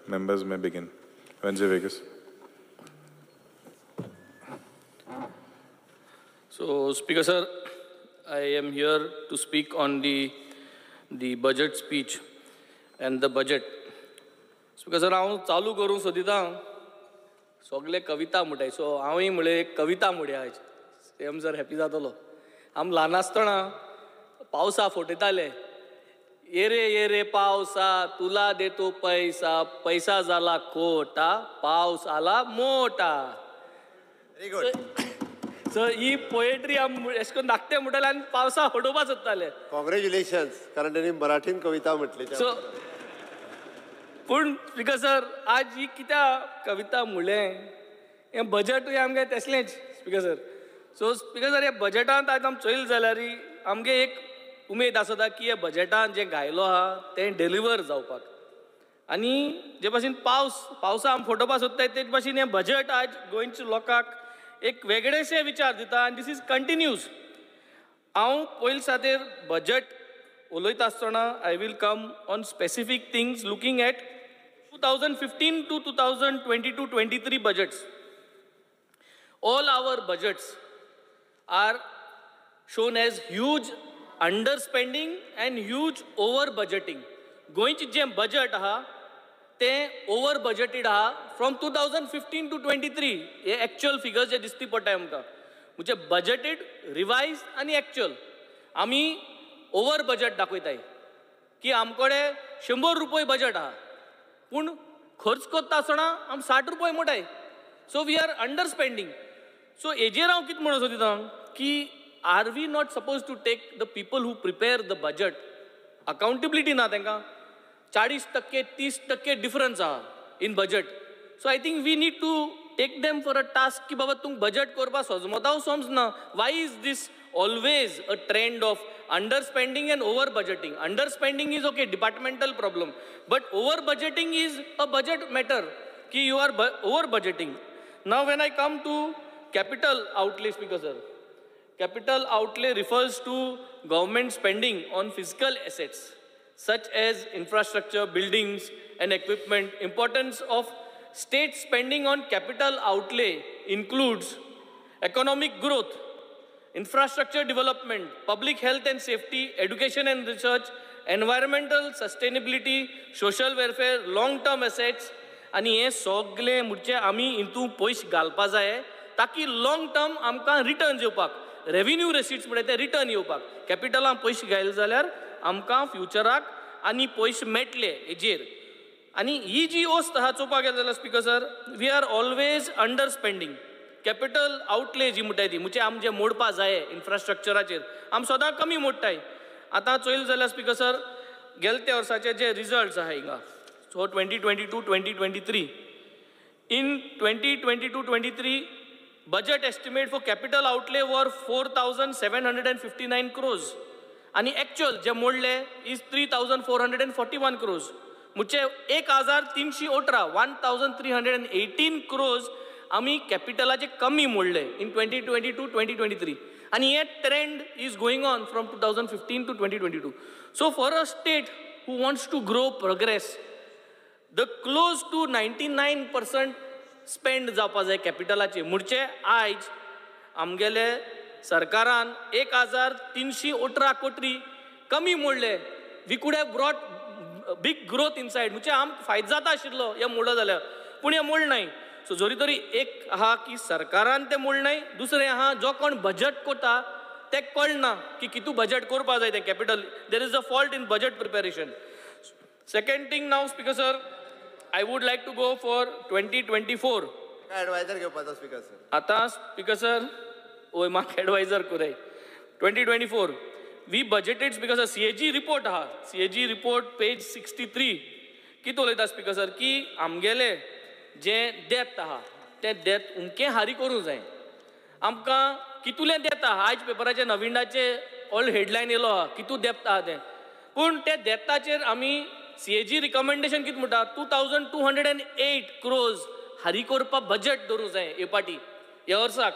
members may begin. Wednesday Vegas. So, Speaker Sir, I am here to speak on the budget speech and the budget. Speaker Sir, हांव चालू करूं सोदिता सगळे कविता म्हणटाय so हांवूय म्हळें एक कविता म्हणया आयज सेम जर हॅपी जातलो. आम ल्हान आसतना पावसा फटयताले ये रे पावसा तुला देतो पैसा पैसा जाला खोटा पावस आला मोठा. Very good. सो ही पोएट्री आम अशें करून धाकटे म्हणटाले आनी पावसा फटोवपाक सोदताले. कॉंग्रॅच्युलेशन्स, कारण त्यांनी मराठीन कविता म्हटली. सो पूण स्पीकर सर आज ही कित्या कविता म्हणलें हें बजटूय आमगे तसलेंच speaker sir. So speaker sir हे बजटांत आयज आमी चोयल जाल्यार आमगे एक उमेद आसता की हे बजटान जें घायलो आहा तें डेलिव्हर जावपाक. आनी जे भाशेन पावसा आमी फटोवपाक सोदताय ते भाशेन हें बजट आज गोंयच्या लोकांक एक वेगळेशे विचार दिता आनी दीस इज कंटिन्यूज. हांव पयले सातेर बजट उलयता आसतना I will come on specific things looking at 2015 to 2022-23 budgets. All our budgets are shown as huge underspending and huge over budgeting. गोंयचे जे बजट आहा ते ओवर बजटेड आहा फ्रॉम 2015 to 23. हे एक्चुअल फिगर्स जे दिसती पडटाय आमकां म्हणजे बजटेड रिवायज आनी एक्चुअल आमी ओवर बजट दाखयताय की आमकडे 100 रुपये बजट आहा पूण खर्च करता आसतना आमी 60 रुपये मोठाय. So we are under spending. So हेजेर हांव कितें म्हणून सोदिता की are we not suppose to take the people who prepare the budget accountability ना तांकां 40% 30% डिफरन्स आहा in budget. So I think we need to take them for a task की बाबा तुमकां बजट करपाक सजमताव समजना. Why is this always a trend of underspending and over budgeting? Underspending is okay, departmental problem, but over budgeting is a budget matter ki you are over budgeting. Now when I come to capital outlay, Speaker Sir, capital outlay refers to government spending on physical assets such as infrastructure, buildings and equipment. Importance of state spending on capital outlay includes economic growth, infrastructure development, public health and safety, education and research, environmental sustainability, social welfare, long-term assets. आणि हे सगळे म्हणजे आमी हितून पयशे घालपा जाय ताकी लॉंग टर्म आमकां रिटर्न येवपाक रेव्हेन्यू रेसिट्स म्हणजे ते रिटर्न येवपाक. कॅपिटलान पयशे घायले जाल्यार आमकां फ्युचराक आनी पयशे मेळटले हेजेर. आनी ही जी वस्त आहा चोवपाक गेले जाल्यार speaker sir we are always under spending. Capital outlay जी म्हणटाय ती म्हणजे आमचे मोडपा जाय इन्फ्रास्ट्रक्चराचेर आमी सदां कमी मोडटाय. आतां चोयल जाल्यार स्पीकर सर गेल्या त्या वर्साचे जे रिजल्ट्स आहा हिंगा so 2022-2023 in 2022-23 budget estimate for capital outlay वर 4,759 crores आनी एक्चुअल जे मोडले इज 3,441 crores म्हणजे 1,318 1,318 crores आमी कॅपिटलाचे कमी मोडले इन 2022-2023 आणि हे trend is going on from 2015 to 2022. So for a state who wants to grow progress the close to 99% spend जावपा जाय कॅपिटलाचे म्हणजे आयज आमगेले सरकारान 1,318 कोटी कमी मोडले. We could have brought big growth inside म्हणजे आमकां फायदो जाता आशिल्लो हे मोडलो जाल्यार पूण हे मोड नाही. सो जोरी तरी एक आहा की सरकारान ते मोडनाय दुसरें आहा जो कोण बजट करता ते कळना की कितू बजट करपा जाय तें capital. There is a fault in budget preparation. Second thing नाव speaker sir I would like to go for 2024. Adviser घेवपाचो स्पीकर सर. आतां स्पीकर सर ओय म्हाका एडवायजर कोराय 2024 we budgeted speaker sir CAG report आहा CAG रिपोर्ट पेज 63 कितें उलयता speaker sir की आमगेले जे डेथ आहा ते डेथ उमकें हारी करूं जाय. आमकां कितुलें डेथ आहा आयज पेपराचे नविंडाचे ऑल हेडलायन येयलो आहा कितू डेथ आहा तें पूण ते डेथाचेर आमी CAG रिकमेंडेशन कितें म्हणटा 2,208 crores हारी करपा बजट धरूं जाय हे पाटी ह्या वर्साक.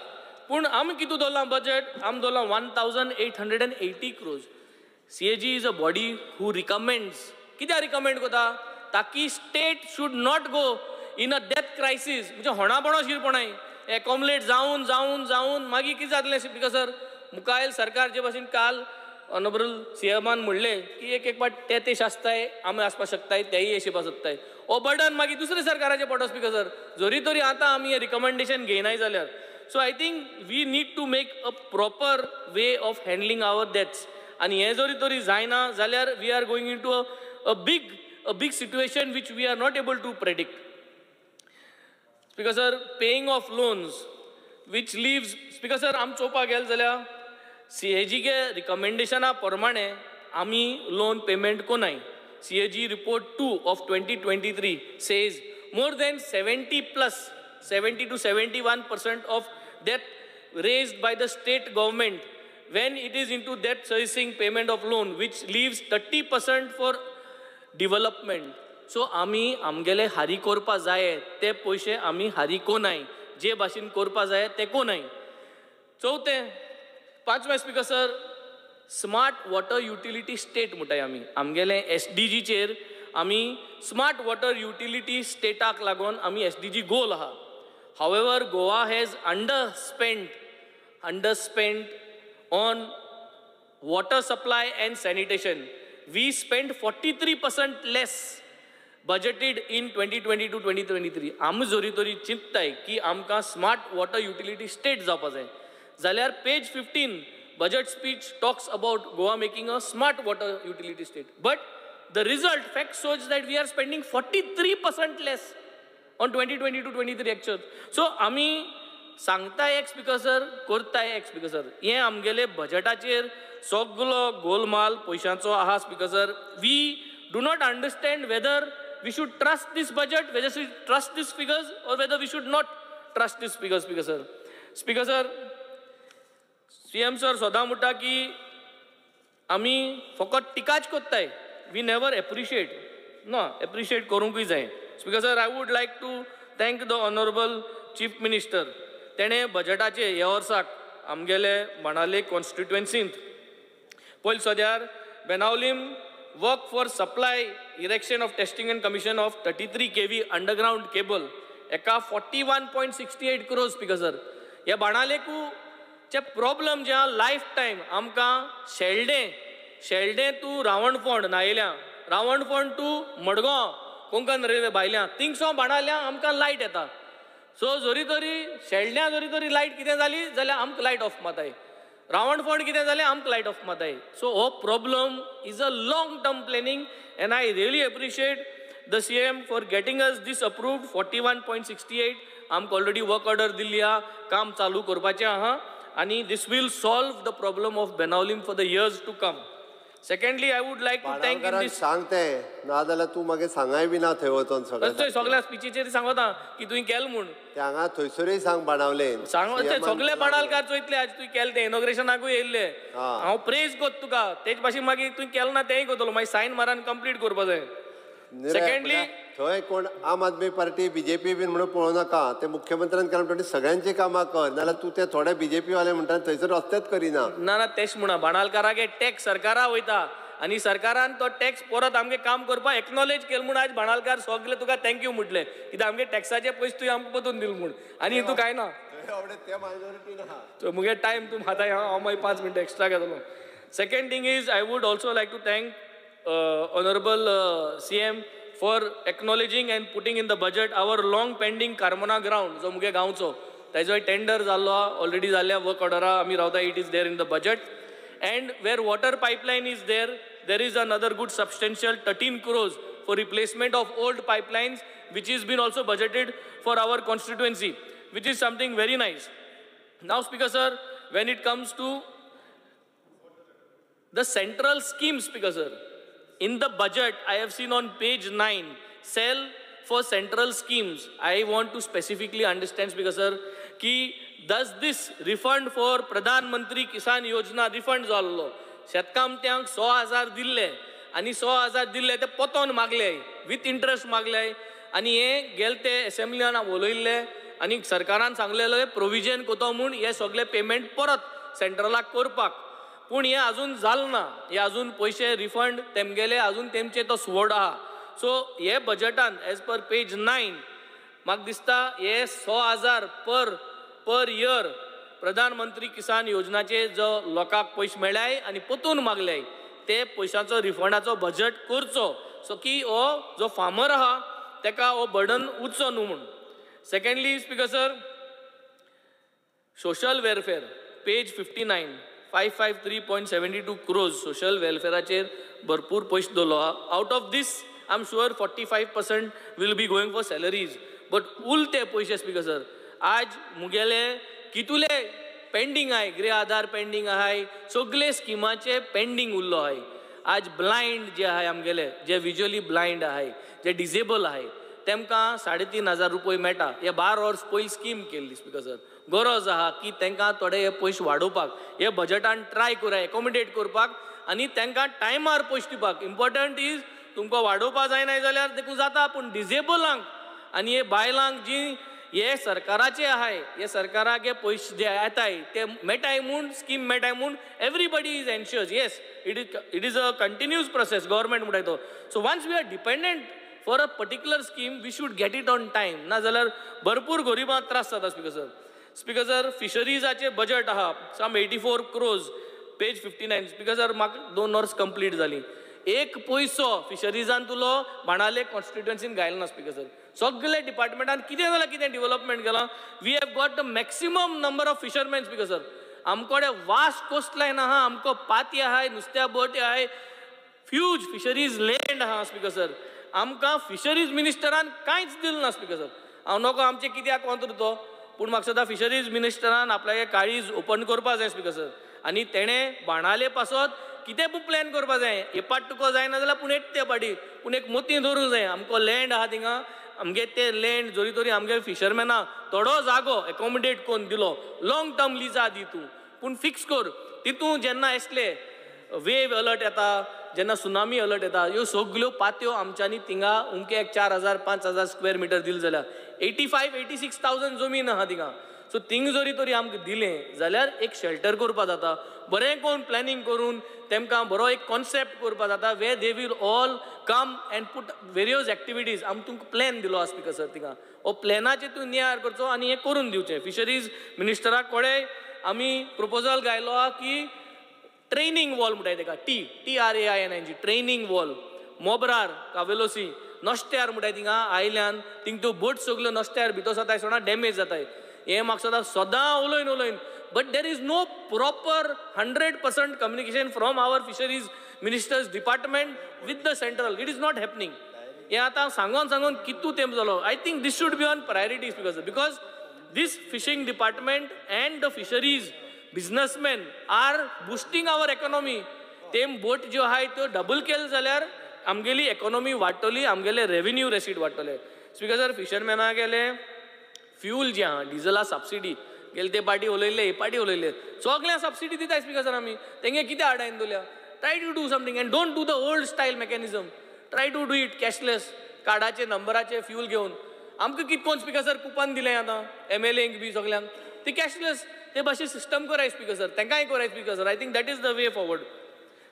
पूण आमी कितू दवरलां बजट आमी दवरलां 1,880 crores. CAG is a body who recommends. कित्याक रिकमेंड करता ताकी state should not go in a death crisis म्हणजे होणापणोशीरपणाय एकॉमलेट जावन जावन जावन मागीर कितें जातलें स्पीकर सर मुखायल सरकार जे भाशेन काल ऑनरेबल सीएमान म्हणलें की एक पाट ते शास्ताय आमी आसपाक शकताय तेय येवपाक शकताय हो बर्डन मागीर दुसऱ्या सरकाराचे पडटा स्पीकर सर जरी तरी आतां आमी हे रिकमेंडेशन घेयनाय जाल्यार so I think we need to make a proper way of handling our debts आनी हे जरी तरी जायना जाल्यार we are going into a big situation which we are not able to predict speaker sir paying off loans which lives speaker sir आमी चोवपाक गेले जाल्यार CAG के रिकमेंडेशना प्रमाणे आमी लोन पेमेंट कोनाय CAG report 2 of 2023 says more than 70 to 71% of debt raised by the state government when it is into debt servicing payment of loan which leaves 30% for development. So आमी आमगेले हारी कोरपा जाय ते पयशे आमी हारी कोनाय जे भाशेन कोरपा जाय ते कोनाय. चौथें पांचवें speaker sir smart water utility state म्हणटाय आमी आमगेले SDG चेर आमी स्मार्ट वॉटर युटिलिटी स्टेटाक लागून आमी SDG गोल आहा. However Goa has underspent on water supply and sanitation. We spent 43% less budgeted in 2020 to 2023. आमी जोरी तोरी चिंतताय की आमकां स्मार्ट वॉटर युटिलिटी स्टेट जावपा जाय जाल्यार page 15 budget speech talks about Goa making a smart water utility state. But the result fact shows that we are spending 43% less on 2020 to 23 actuals. So आमी सांगताय एक स्पीकर सर करताय एक speaker sir हे आमगेले बजेटाचेर सगळो गोलमाल पयशांचो आहा speaker sir. We do not understand whether we should trust this budget whether we trust this figures और whether we should not trust this figures speaker sir. Speaker sir CM sir सदां म्हणटा की आमी फकत टिकाच कोत्ताय वी नेवर एप्रिशिएट ना appreciate करूंकूय जाय. Speaker sir I would like to thank the honourable chief minister तेणे बजेटाचे ह्या वर्साक आमगेले बाणावले कॉन्स्टिट्युएन्सींत पयलीं सद्यार Benaulim work for supply erection of testing end commission of 33 kV underground cable एका 41.68 crores स्पीकर सर. ह्या बाणालेकू चे प्रॉब्लम जे लायफ टायम आमकां शेल्डे टू रावणफोंड न्हायल्या रावणफोंड टू मडगांव कोंकण रेल्वे भायल्या थिंगसो बाणाल्या आमकां लायट येता. सो जरी तरी शेल्ड्या जरी तरी लायट कितें जाली जाल्यार आमकां लायट ऑफ माताय रावणफोंड कितें जालें आमकां लायट ऑफ माताय. सो हो problem is a long term planning and I really appreciate the CM for getting us this approved 41.68. आमकां ऑलरेडी वर्क ऑर्डर दिल्ली आहा काम चालू करपाचें आहा आणि this will solve the problem of Benaulim for the years to come. Secondly, I would like to thank in this. सांगते ना जाल्यार तू मागे सांगाय बी ना थंय वचोन सगळें सगळ्या स्पीचीचेर सांगता की तुवें केलें म्हूण ते हांगा थंयसरूय सांग बाणावले सांगता सगळे बाणालकार चोयतले आज तुवें केलें तें इनॉग्रेशनाकूय येयल्ले हांव प्रेज कोत तुका तेच भाशेन मागीर तुवें केलें ना तेंय कोतलो मागीर सायन मारून कंप्लीट करपा जाय. सेकंडली थंय कोण आम आदमी पार्टी BJP बीन म्हणून पळोवं नाका ते मुख्यमंत्र्यान केलें म्हणटा सगळ्यांची कामां कर नाल्यार तू ते थोडे BJP वाले म्हणटा थंयसर रस्तेच करिना. ना तेच म्हणा बाणालकाराक टॅक्स सरकारा वयता आनी सरकारान तो टॅक्स परत आमगे काम करपाक एक्नॉलेज केलें म्हूण आज बाणालकार सगळे तुका थँक्यू म्हटले कित्याक आमगे टॅक्साचे पयशे तुवें आमकां परतून दिले म्हूण आनी तू काय ना मुगे टायम तूं खाताय हांव मागीर 5 minutes एक्स्ट्रा घेतलो. Second thing is I would also like to thank Honorable CM for acknowledging and putting in the budget our long pending Carmona ground जो मुगे गांवचो ताजो टेंडर जाल्लो ऑलरेडी जाल्ल्या वर्क ऑर्डरा आमी रावता it is there in the budget and where water pipeline is there is another good substantial 13 crores for replacement of old pipelines which has been also budgeted for our constituency which is something very nice. Now Speaker sir, when it comes to the central scheme Speaker sir, in the budget, I have seen on page 9, cell for central schemes. I want to specifically understand, Speaker sir, ki does this refund for Pradhan Mantri Kisan Yojana refund zallo? शेतकामत्यांक 100,000 दिल्ले आणि 100,000 दिल्ले ते पोतोन मागले with interest मागले आणि हे गेलते असेंब्लीन उलयल्ले आणि सरकारान सांगलेले provision कोतो म्हूण हे सगळे पेमेंट परत सेंट्रलाक करपाक पूण हे अजून जालें ना हे अजून पयशे रिफंड तेमगेले अजून तेमचे तो स्वोर्ड आहा. सो हे बजेटान एज पर पेज 9 म्हाका दिसता हे 100,000 पर इयर प्रधानमंत्री किसान योजनाचे जो लोकांक पयशे मेळ्ळाय आनी परतून मागल्याय ते पयशांचो रिफंडाचो बजेट करचो सो की हो जो फार्मर आहा तेका हो बर्डन उरचो न्हू म्हूण. Secondly speaker sir, social welfare page 59 553.72 crores social वेलफेअराचेर भरपूर पयशे दवरलो आहा. Out of this I am sure 45% will be going for salaries. But उरते पयशे स्पीकर सर आज मुगेले कितुले पेंडींग आहाय, गृह आधार पेंडींग आहाय, सगळे स्किमाचे पेंडींग उरलो आहाय. आज ब्लायंड जे आहाय आमगेले जे विज्युअली ब्लायंड आहाय जे डिजेबल आहाय तेमकां 3,500 रुपये मेळटा. हे 12 वर्स पयलीं स्कीम केल्ली स्पीकर सर. गरज आहा की तांकां थोडे हे पयशे वाडोवपाक हे बजेटान ट्राय कराय एकोमोडेट करपाक आनी तांकां टायमार पयशे दिवपाक. इम्पॉर्टंट इज तुमकां वाडोवपा जायना जाल्यार देखून जाता पूण डिजेबलांक आनी हे बायलांक जी हे सरकाराचे आहाय हे सरकाराक हे पयशे जे येताय ते मेळटाय म्हूण स्कीम मेळटाय म्हूण everybody is ensured. Yes it is a continuous process government म्हणटाय तो. So once we are dependent for a particular scheme we should get it on time ना जाल्यार भरपूर गरिबांक त्रास जाता स्पीकर सर. स्पीकर सर फिशरीजाचे बजेट आहा some 84 crores page 59. Speaker sir म्हाका 2 वर्स कंप्लीट जाली. एक पयसो फिशरीजान तुलो बाणाले कॉन्स्टिट्युएन्सीन घायलो ना स्पीकर सर. सगळे डिपार्टमेंटान कितें जाल्यार कितें डेव्हलपमेंट केलां. We have got the maximum number of fisherman speaker sir. आमकोडे वास्ट कोस्ट लायन आहा, आमको पाती आहाय, नुस्त्या बोटी आहाय, फ्यूज फिशरीज लँड आहा स्पीकर सर. आमकां फिशरीज मिनिस्टरान कांयच दिलें ना स्पीकर सर. हांव नको आमचे कित्याक कोंत्र तो पूण म्हाका सदां फिशरीज मिनिस्टरान आपल्यागे काळीज ओपन करपा जाय स्पीकर सर. आनी तेणें बाणाले पासत कितें पूण प्लॅन करपा जाय. एपाट तुका जायना जाल्यार पूण ते पाटी पूण एक मोती धरूंक जाय. आमको लँड आहा थिंगा आमगे ते लँड जोरी तोरी आमगे फिशरमॅना थोडो जागो एकोमोडेट करून दिलो. लॉंग टर्म लिजा दी तूं पूण फिक्स कर. तितू जेन्ना असले वेव अलर्ट येता जेन्ना सुनामी अलर्ट येता ह्यो सगल्यो पात्यो आमच्यांनी थिंगा उमके एक 4,000-5,000 स्क्वेअर मिटर दिले जाल्यार 85,000-86,000 जमीन आहा थिंगा. सो थिंग जोरी तरी आमकां दिलें जाल्यार एक शेल्टर करपा जाता. बरें कोण प्लॅनिंग करून तेमकां बरो एक कॉन्सेप्ट करपा जाता way they will all come and put various activities. आमी तुमकां प्लॅन दिलो आसा स्पीकर सर थिंगा हो प्लॅनाचे तूं नियाळ करचो आनी हें करून दिवचें. फिशरीज मिनिस्टराक कोडे आमी प्रपोजल घायलो आहा की ट्रेनिंग वॉल म्हणटाय तेका TRAINING ट्रेनिंग वॉल मोबरार कावेलोसी नोस्त्यार म्हणटाय थिंगा आयल्यान थिंग त्यो बोट सगल्यो नोस्त्यार भितर जाताय सोडा डॅमेज जाताय. हें म्हाका सदां उलयन but there is no proper 100% communication from our fisheries minister's department with the central. It is not happening. हें आतां सांगून कितू तेंप जालो. I think this should be on priorities because this fishing department and the fisheries businessman are boosting our economy. तेम boat ज्यो आहाय त्यो डबल केले जाल्यार आमगेली इकॉनॉमी वाडटली, आमगेले रेव्हेन्यू रेसीट वाडटले. स्पीकर सर फिशरमॅना गेले फ्यूल जे आहा डिझला सबसिडी गेले ते पाटी उलयले हे पाटी उलयले सगळ्यांक सबसिडी दिताय स्पीकर सर. आमी तेंगे कितें आडायन दवरल्या. Try to do something and don't do the old style mechanism. Try to do it cashless कार्डाचे नंबराचे फ्यूल घेवन. आमकां कितकोन स्पीकर सर कुपन दिलें आतां MLAंक बी सगळ्यांक ती कॅशलेस ते भाशेन सिस्टम कराय स्पीकर सर. तेंकांय कराय speaker sir. I think that is the way forward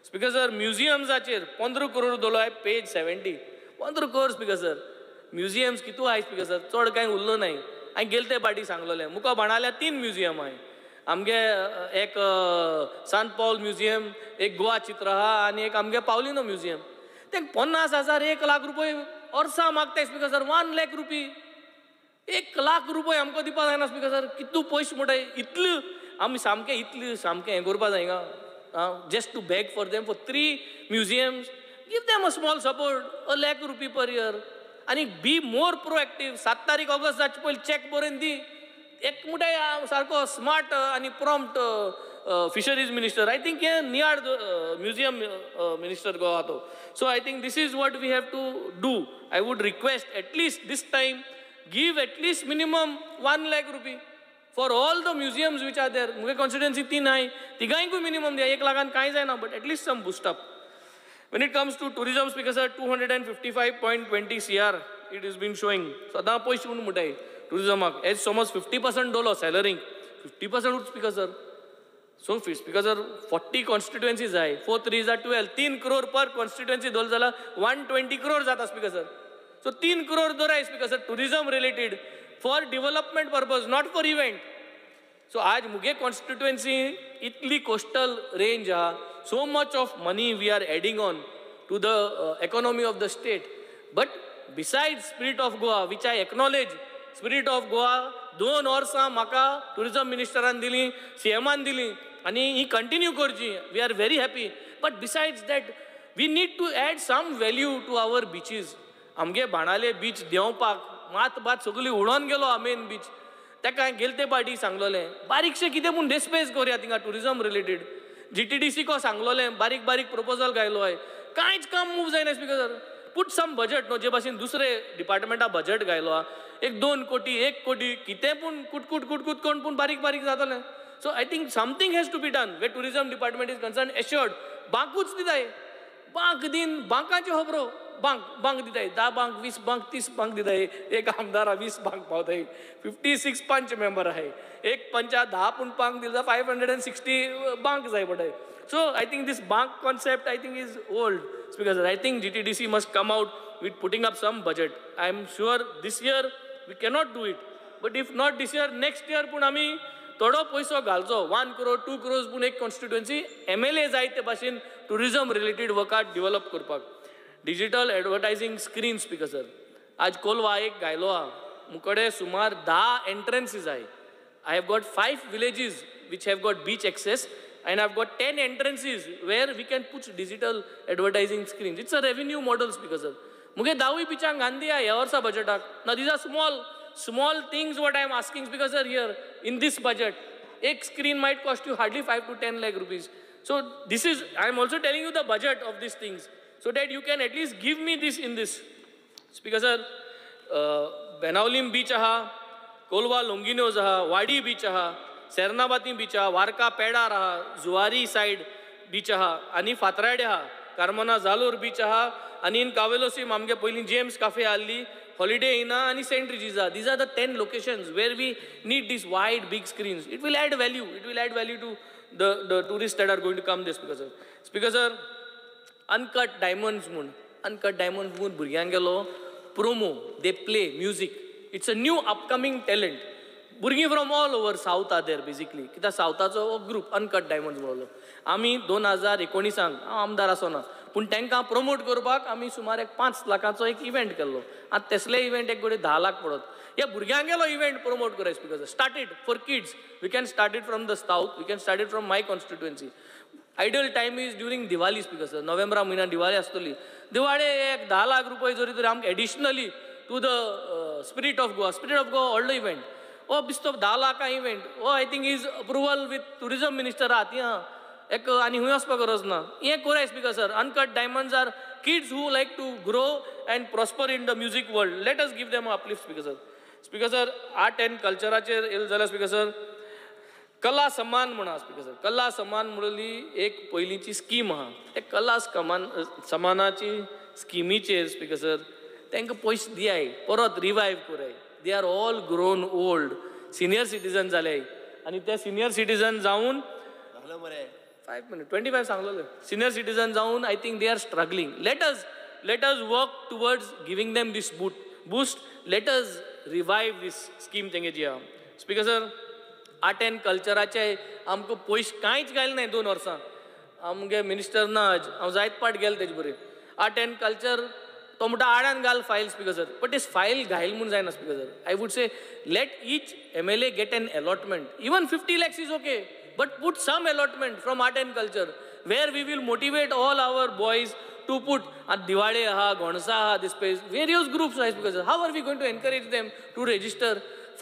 speaker sir. म्युझियम्साचेर 15 crore दवरलो आहाय page 70. 15 crore speaker sir. Museums कितू आहाय स्पीकर सर चड कांय उरलो नाय. हांवें गेले ते पाटी सांगलोलें मुको बाणाल्या 3 म्युझियम आहाय. आमगे एक सांत पॉल म्युझियम, एक गोवा चित्र आहा आनी एक आमगे पावलिनो म्युझियम. तेंक 50,000 1 लाख रुपये वर्सा मागताय speaker sir. 1 lakh rupee 1 lakh रुपये आमकां दिवपा जायना स्पीकर सर. कितू पयशे म्हणटाय इतलें आमी सामकें हें करपा जाय हिंगा just to beg for them for 3 museums. Give them a small support 1 lakh rupee per year आनी बी मोर प्रोएक्टीव. 7 तारीख ऑगस्ट जावचे पयलीं चॅक बरोवन दी. एक म्हणटाय सारको स्मार्ट आनी prompt fisheries minister. I think हे नियाळ म्युझियम मिनिस्टर गोवा तो. So I think this is what we have to do. I would request at least this time give at least minimum 1 lakh rupee for all the museums which are there. मुगे constituency 3 आहे तिगांकूय minimum द्या. 1 लाखान कांय जायना but at least some boost up. When it comes to tourism speaker sir 255.20 CR it has been showing. सदां पयशे उण म्हणटाय tourismaक. Age समज 50% दवरलो सॅलरींक 50% उठ speaker sir. So speaker sir 40 constituencies आहे 4 3 are 12 3 crore पर कॉन्स्टिट्युएन्सी दोल जाला 120 crore जाता स्पीकर सर. सो 3 crore दोराय speaker sir tourism related for development purpose not for event. So आज मुगे कॉन्स्टिट्युएन्सी इतली कोस्टल रेंज आहा, so much of money we are adding on to the economy of the state. But beside spirit of Goa which I acknowledge, spirit of Goa 2 वर्सां म्हाका tourism मिनिस्टरान दिली, सीएमान दिली आनी ही कंटिन्यू करची. We are very happy. But besides that we need to add some value to our beaches. आमगे बाणाले बीच देंवपाक मात सगळी उडोवन गेलो हा मेन बीच. ताका गेलते पार्टी सांगलोलें बारीकशें कितें पूण डेस्पेस करया थिंगा टुरिझम रिलेटेड. GTDC को सांगलोलें बारीक बारीक प्रपोजल घायलो आहे, कांयच काम मूव जायना स्पीकर सर. पूट सम बजेट न्हू जे भाशेन दुसरे डिपार्टमेंटा बजेट घायलो हा, एक 2 कोटी 1 कोटी कितें पूण कुटकुट कोण पूण बारीक बारीक जातलें. So I think something has to be done way tourism department is concern. Assured बांकूच दिताय, बांक दिन बांकाचे खबरो बांक दिताय 10 बांक 20 बांक 30 बांक दिताय. एक आमदार 20 बांक पावताय, 56 पंच मेंबर आहे, एक पंचा 10 पूण बांक दिला 560 बांक जाय पडटाय. सो आय थिंक दिस बांक concept I think is old speaker sir. I think GTDC must come out with putting up some budget. I am sure this year we cannot do it, but if not this year next year पूण आमी थोडो पयसो घालचो 1 crore 2 crores पूण एक constituency MLA जाय ते भाशेन टुरिझम रिलेटेड वर्कात डेव्हलप करपाक. डिजिटल एडवर्टायझिंग स्क्रीन स्पीकर सर आज कोलवा एक घायलो हा, मुकडे सुमार 10 एंट्रन्सीज आहे. I have got 5 villages which have got beach access and I've got 10 entrances where we can put digital advertising screens. It's a revenue model speaker sir. मुगे 10 बिचांक घान दिया ह्या वर्सा बजेटाक. Now these are small things what I am asking speaker sir here in this budget. एक screen might cost you hardly 5 to 10 lakh rupees. So this is, I am also telling you the budget of these things so that you can at least give me this in this. Speaker sir, Benaulim beach आहा, कोलवा लोंगिनोज आहा, वाडी beach आहा, सेर्नाबाती beach आहा, वारका पेडार आहा, Zuari side beach आहा आनी फातराडे आहा, Carmona Jalore beach आहा आनी इन कावेलोसीम आमगे पयलीं जेम्स काफे आसली, हॉलिडे इना आनी Saint रिजीजा. These are the 10 locations where we need these wide big screens. It will add value. It will add value to the tourists that are going to come there. Speaker sir, uncut diamonds moon भुरग्यांक गेलो promo, they play music. It's a new upcoming talent. भुरगीं from all over south are there basically. कित्याक सावथाचो group uncut diamonds म्हणलो. आमी 2019 हांव आमदार आसोना पूण तांकां प्रमोट करपाक आमी सुमार 5 लाखाचो एक इव्हेंट केल्लो. आतां तसले इव्हेंट एक 10 लाख पडत. ह्या भुरग्यांक गेलो इव्हेंट प्रमोट कराय speaker started for kids. We can start it from the south, we can start it from my constituency. Ideal time is during Diwali speaker sir. नोव्हेंबरा म्हयन्यात दिवाळी आसतली. दिवाळे एक 10 लाख रुपये जरी तरी आमकां additionally to the spirit of Goa व्हडलो इव्हेंट ओ बिस्तो 10 लाखा इव्हेंट ओ I think is approval with tourism minister आहात एक आनी खंय वचपाक गरज ना. हें कोराय speaker sir. Uncut diamonds are kids who like to grow and prosper in the music world. Let us give them uplift speaker sir. Speaker sir art and कल्चराचेर येयलें जाल्यार स्पीकर सर कला सम्मान म्हणून आहा स्पीकर सर. कला सम्मान म्हणली एक पयलींची स्कीम आहा. ते कला सम्मानाची स्किमीचेर स्पीकर सर तांकां पयशे दियाय, परत रिवायव कराय. They are all grown old, senior citizen जाले आनी ते सिनियर सिटीजन जावन 5 minutes 25 सांगलेले सिनियर सिटीजन जावन I think they are struggling. Let us work towards giving them this boost. Let us revive this scheme तेंगेची आहा speaker sir. Art and कल्चराचे आमकां पयशे कांयच घायले नाय 2 वर्सां. आमगे मिनिस्टर नाज हांव जायत पाट गेले तेजे बरें. आर्ट एंड कल्चर तो म्हणटा आडान घाल फायल स्पीकर सर. बट इस फायल घायल म्हणून जायना speaker sir. I would say let each MLA get an allotment. Even 50 lakhs is okay, but put some allotment from art and culture where we will motivate all our boys to put at Diwali aha, Gonsa aha, this place, various groups are speaker sir. How are we going to encourage them to register?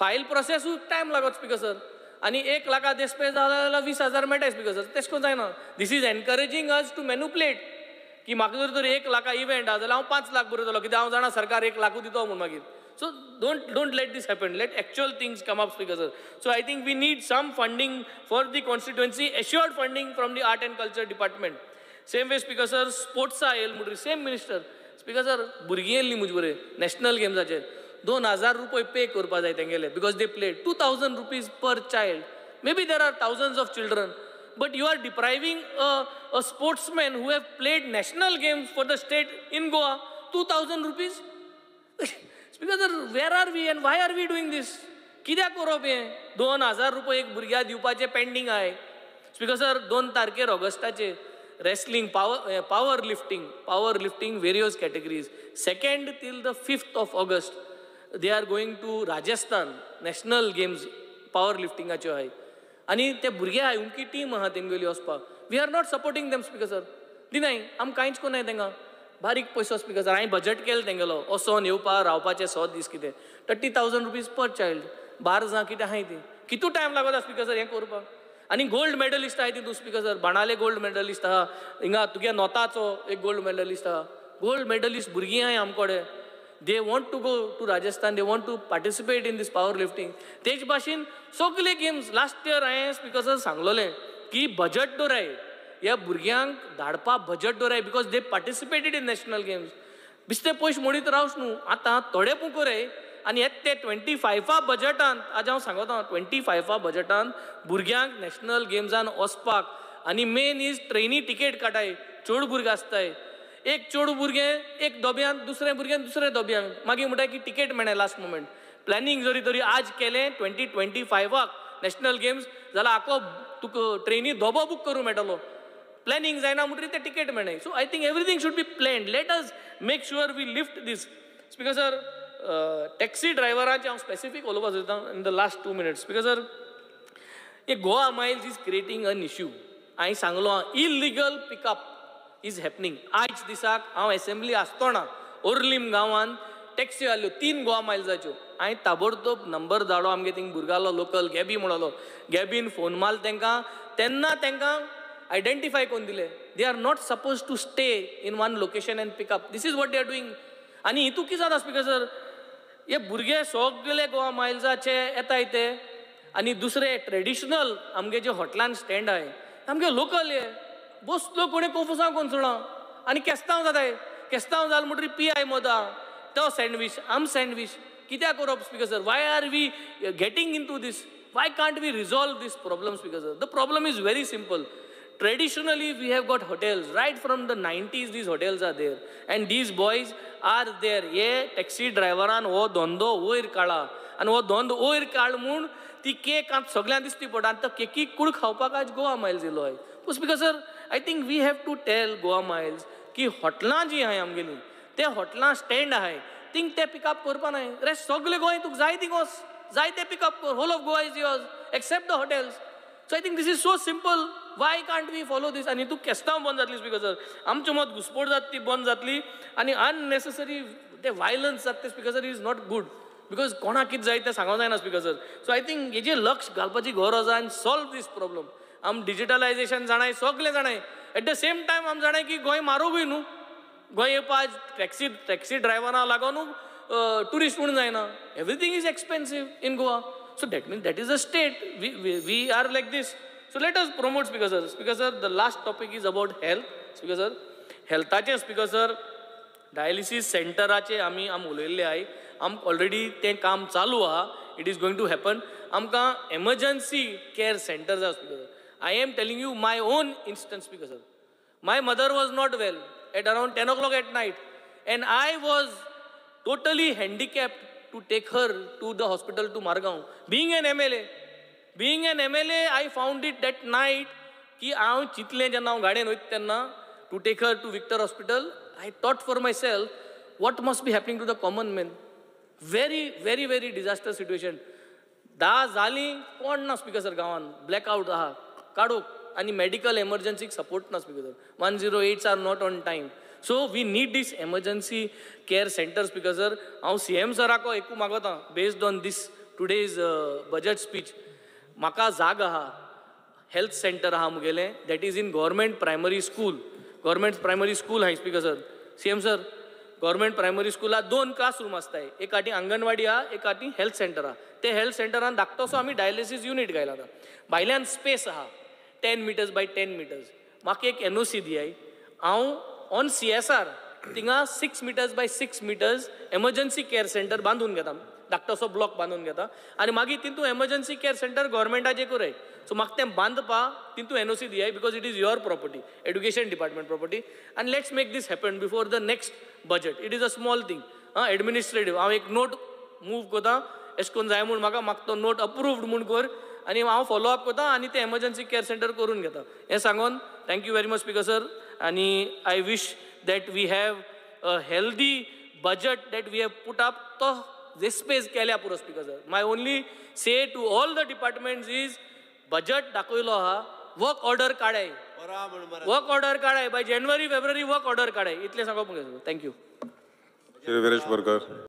File process time lagot speaker sir. आणि 1 लाखा दिसपे जाल्यार 20,000 मेळटा speaker sir. तेश कोन जायना. This is encouraging us to manipulate की म्हाका जर 1 लाखा event आहा जाल्यार हांव 5 लाख बरयतलो कित्याक हांव जाणा सरकार 1 लाखूच दितो म्हणून मागीर. So don't let this happen. Let actual things come up speaker sir. So I think we need some funding for the constituency, assured funding from the art and culture department. Same way speaker sir sports आयल म्हणटरी same minister speaker sir भुरगीं येयल्लीं मुजे बरें national गेम्साचेर 2,000 रुपये पे करपा जाय तेंगेले because they played 2,000 rupees per child. Maybe there are thousands of children But you are depriving a sportsman who have played national games for the state in Goa 2,000 rupees. Speaker sir, where are we and why are we doing this? कित्याक करप हें? 2,000 रुपये एक भुरग्याक दिवपाचें pending आहे. Speaker sir 2 तारखेर ऑगस्टाचे wrestling, power lifting, various categories. 2nd till the 5th of August, they are going to Rajasthan, national games, power lifting aच्यो आहे. आणि ते भुरगे आहे उमकी टीम आहा तेंगेली वचपाक. We are not supporting them speaker sir. दिनाय आम कांयच कोनाय तेंगा. बारीक पयसो स्पीकर सर. हांवें बजट केलो तेंगेलो वचोन येवपाक रावपाचे 100 दीस कितें 30,000 रुपीज पर चायल्ड. 12 जां कितें आहाय ती. कितू टायम लागता स्पीकर सर हें करपाक. आणि गोल्ड मेडलिस्ट आहे तितू स्पीकर सर. बाणाले गोल्ड मेडलिस्ट आहा. हिंगा तुगे नोताचो एक गोल्ड मेडलिस्ट आहा. गोल्ड मेडलिस्ट भुरगीं आहाय आमकोडे. They want to go to Rajasthan, they want to participate in this powerlifting. तेच भाशेन सगळे गेम्स लास्ट इयर हांवें स्पीकर सर सांगलोलें की बजट दवराय. ह्या भुरग्यांक धाडपा बजट दवराय because they participated in national games. बिस्ते पयशे मोडीत रावस न्हू. आतां थोडे पुकोराय आनी येत ते 25 बजटान आज हांव सांगता 25 बजटान भुरग्यांक नॅशनल गेम्सान वचपाक आनी मेन इज ट्रेनी टिकेट काटाय. चड भुरगे आसताय. एक चेडू भुरगें एक दोब्यान दुसरें भुरगें दुसऱ्या दोब्यान मागीर म्हणटा की टिकेट मेळ्ळें लास्ट मोमेंट. प्लॅनिंग जरी तरी आज केलें 2025 नॅशनल गेम्स जाल्यार आखो तुका ट्रेनी धोबो बूक करूं मेळटलो. प्लॅनिंग जायना म्हणटरी तें टिकेट मेळ्ळें. So I think everything should be planned. Let us make sure we lift this. Speaker sir taxi ड्रायव्हरांचे हांव स्पेसिफीक उलोवपाक सोदतां in the last 2 minutes. Speaker sir हे Goa miles is creating an issue. हांवें सांगलो इलिगल पिकअप इज हॅपनिंग. आयज दिसाक हांव असेंब्ली आसतना ओर्लीम गांवांत टॅक्सी आल्यो 3 गोवा मायल्साच्यो. हांवें ताबडतोब नंबर धाडलो आमगे थिंग भुरगालो लोकल गॅबी म्हणलो. गॅबीन फोन मारलो तेंकां. तेन्ना तेंकां आयडेंटिफाय करून दिले. They are not suppose to stay in one location and pick up. This is what they are doing. आनी हितू कितें जाता स्पीकर सर हे भुरगे सगळे गोवा मायल्साचे येताय ते आनी दुसरे ट्रेडिशनल आमगे जे हॉटेलान स्टँड आहाय आमगे लोकल हे बसलो कोणी कोफुसां कोण सोडा आनी केस्तांव जाताय. केस्तांव जाल म्हणटरी PI मोदा तो सँडवीच आम सँडवीच. कित्याक करप speaker sir. Why are we getting into this. Why can't we resolve this problem speaker sir. The problem is very simple. Traditionally, we have got hotels. Right from the 90s, these hotels are there. And these boys are there. ये taxi ड्रायव्हरान हो धंदो वयर काडला. आनी हो धंदो वयर काड म्हूण ती केक आतां सगळ्यांक दिसती पडटा. आनी तो केकीक कूड खावपाक आज गोवा मायल्स येयलो आहे. Speaker sir I think we have to tell Goa miles की हॉटेलां जी आहाय आमगेली ते हॉटेलां स्टँड आहाय थिंग ते पिकअप करपा नाय. रेस्ट सगळे गोंय तुका जाय थिंग वच जाय ते पिकअप कर. Whole of Goa is yours except the hotels. So I think this is so simple. Why can't we follow this. आनी तू केस्तांव बंद जातली स्पीकर सर. आमच्या मत घुसपोट जाता ती बंद जातली आनी अननेसेसरी ते वायलन्स जाता ते speaker sir is not good because कोणाक कितें जाय तें सांगूंक जायना speaker sir. So I think हेजेर लक्ष घालपाची गरज आहा आनी सॉल्व दीस प्रॉब्लम. आम डिजिटलायझेशन जाणाय सगळे जाणाय. एट द सेम टायम आम जाणाय की गोंय मारूंकूय न्हू. गोंय येवपाक टॅक्सी ड्रायव्हरां लागून टुरिस्ट म्हणून जायना. Everything is expensive in Goa. So that means that is a state. We are like this. So let us promote Speaker sir. Speaker sir, the last topic is about health. Speaker sir, healthचे Speaker sir, dialysis centeraचे आमी उलयल्ले आहाय. आम already तें काम चालू आहा. It is going to happen. आमकां emergency care center जाय Speaker sir. I am telling you my own instance Speaker sir. My mother was not well at around 10 o'clock at night and I was totally handicapped to take her to the hospital to Margaon. Being an MLA, I found it that night की हांव चिंतलें जेन्ना हांव गाडयेन वयता तेन्ना to take her to Victor hospital. I thought for myself what must be happening to the common man. Very disaster situation. 10 जालीं कोण ना स्पीकर सर गांवान. ब्लॅकआउट आहा काडूक आनी मेडिकल एमर्जन्सीक सपोर्ट ना speaker sir. 108s are not on time. So we need this emergency care centre speaker sir. हांव CM सराक एकू मागता based on this today's budget speech. म्हाका जाग आहा हेल्थ सेंटर आहा मुगेलें that is in government primary school. Government primary school आहाय speaker sir. CM sir government primary स्कूलात 2 क्लासरूम आसताय. एक फाटी अंगणवाडी आहा एक फाटी हेल्थ सेंटर आहा. ते हेल्थ सेंटरान धाकटोसो आमी डायलिसीस युनिट घायला आतां. भायल्यान स्पेस आहा 10 meters by 10 meters. म्हाका एक NOC दियाय. हांव ऑन CSR थिंगा 6 meters by 6 meters emergency care centre बांधून घेता धाकटोसो ब्लॉक बांधून घेता आनी मागीर तितून एमर्जन्सी केअर सेंटर गव्हर्मेंटाचे करूय सो म्हाका तें बांदपा तितून एनओसी दियाय because it is your property education department property आनी let's make this happen before the next budget it is a small thing administrative हांव एक नोट मूव करता अशें करून जाय म्हूण म्हाका तो नोट अप्रूव्ड म्हूण कर आनी हांव फॉलो अप करता आनी ते एमर्जन्सी केअर सेंटर करून घेता हें सांगून thank you very much speaker sir आनी I wish that we have a healthy budget that we have put up तो रेस्पेस केल्या पुरो speaker sir my only say to all the departments is budget दाखयलो आहा वर्क ऑर्डर काडाय work order काडाय by जानेवारी फेब्रुवारी वर्क ऑर्डर काडाय इतलें सांगप थँक्यू श्री वीरेश बोरकर.